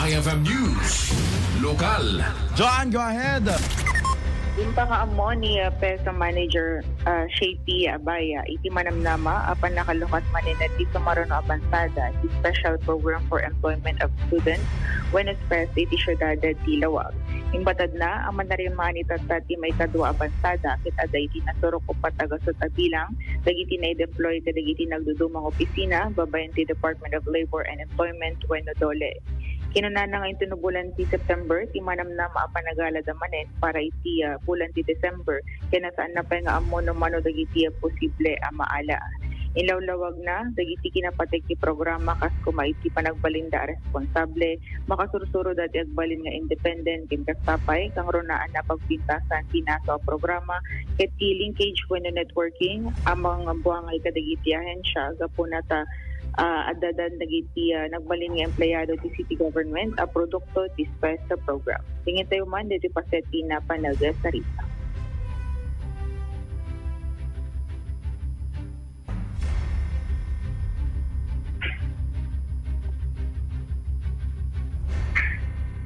IFM News. Lokal. Joanne, go ahead. Yung pang-amo ni PESA Manager Shapey Abaya, iti manamnama apan nakalukat maninat di Sumarono Abansada, the Special Program for Employment of Students when expressed iti syudad di Lawag. Imbatad na, ang manarin manitat ti may kadwa Abansada, kit aday iti nasurok o patagasot bilang, dagiti na i-deploy ka dagiti nagdudumang opisina, babayan ti Department of Labor and Employment when dole. Kinunana ngayon tinubulan ti September, ti manam na maapanagala damanen para iti bulan ti December, kaya nasaan na pa nga amo no mano dagiti posible maala. Inlawlawag na, dagiti kinapatek ti programa kas kumaiti panagbalinda responsable, makasursuro dati agbalin nga independent, kinkastapay, kang ronaan na pagpintasan pinaso programa, ket ti linkage when networking, amang buwangay kadagiti ahensya, gapunata adadan nagiti nagbalin nga empleyado ti city government a produkto ti PESA program. Tingin tayo man dito paseti na panagasarita.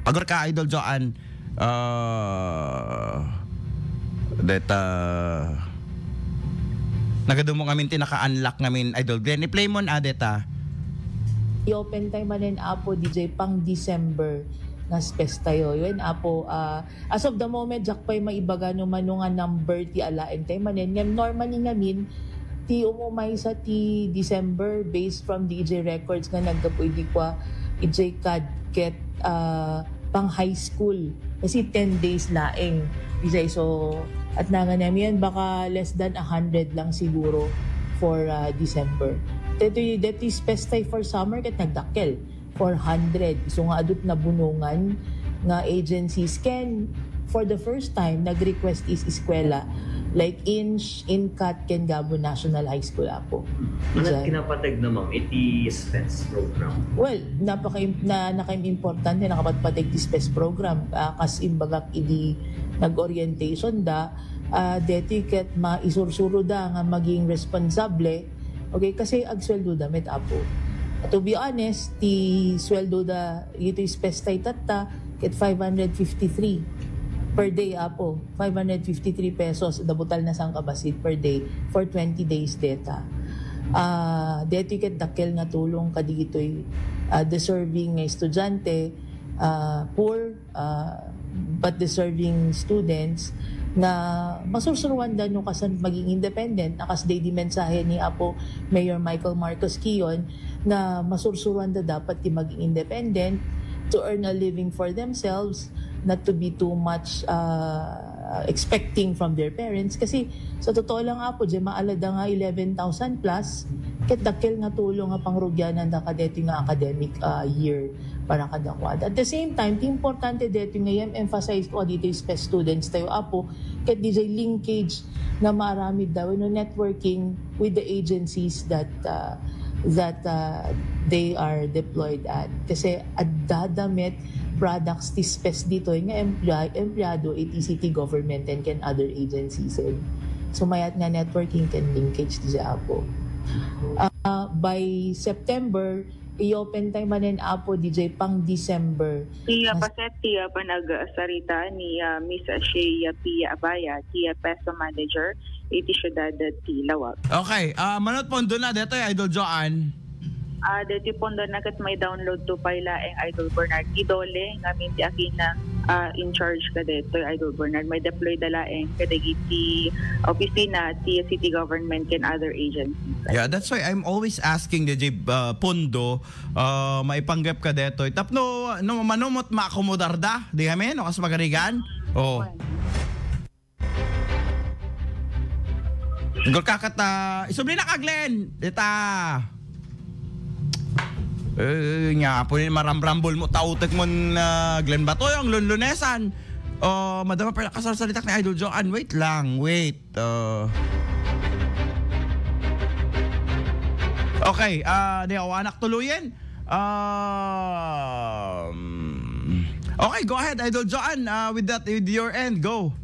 Agar ka, Idol Joanne, nagadumong amin naka-unlock namin, Idol Glenn. I-play mo na, deta. I-open time manin apo DJ pang December na spes tayo. Yun apo, as of the moment, jak pa'y maibaga naman nga number ti alain tayo manin. Ngayon, normally ngamin, ti umumay sa ti December based from DJ records nga nagkapoy di kwa DJ Kadket pang high school. Kasi 10 days laeng. DJ, so, at nga namin baka less than 100 lang siguro for December. That is pestay for summer kat nagdakkel 400. So nga adut na bunungan nga agencies can for the first time nag-request is eskwela like in Kat Ken Gabo National High School apo. Ano kinapatag na ma'am iti SPES program? Well, naka-importante nakapatpatag ti SPES program kas imbagak idi nag-orientation da deti ket maisursuro da nga maging responsable. Okay, kasi agsweldo da met apo. To be honest, ti sweldo da ito SPES tay tatta ket 553 per day apo, 553 pesos dabutal na sang kabasit per day for 20 days data. Deti ket dakkel nga tulong kadigitoy deserving nga estudyante, poor but deserving students na masursuruan dan yung kasan maging independent. Nakas day di mensahe ni Apo Mayor Michael Marcos Kiyon na masursuruan da dapat di maging independent to earn a living for themselves, not to be too much expecting from their parents. Kasi sa totoo lang Apo, di maalada nga 11,000 plus, ket dakkel nga tulong nga pangrugyanan da kadeti nga academic year para kadakwad. At the same time, ti importante dito ngayon emphasize ko dito yung SPES students tayo Apo, ket DJ linkage na marami daw no networking with the agencies that they are deployed at. Kasi adadamit products ti SPES dito nga empleyado city government and can other agencies. So mayat nga networking can linkage di Apo. By September, i-open time manin Apo DJ pang December. Tiya paset tiya panag-sarita ni Miss Shea Pia Abaya, tiya PESA Manager, iti syudad ti Lawag. Okay, manot pondo na dito Idol Joanne. Dito pondo na kat may download to pala ang Idol Bernard Idole, ngamin ti akin na in charge ka dito Idol Bernard. May deploy dalaeng kadagiti opisina ti city government and other agencies. Yeah, that's why I'm always asking DJ Pondo, maipanggap ka dito. Tapno, no manomot maakomodar da, di kami, no kas magarigan? Oh. Ngol kakata, isubli na ka Glenn. Dita. Nga po ni marambrambol mo tautek mo Glenn Bato yung lunlunesan. Madama pa kasasalitak ni Idol Joanne. Wait lang, wait. Okay, di ako anak tuluyin. Okay, go ahead Idol Joanne, with your end, go.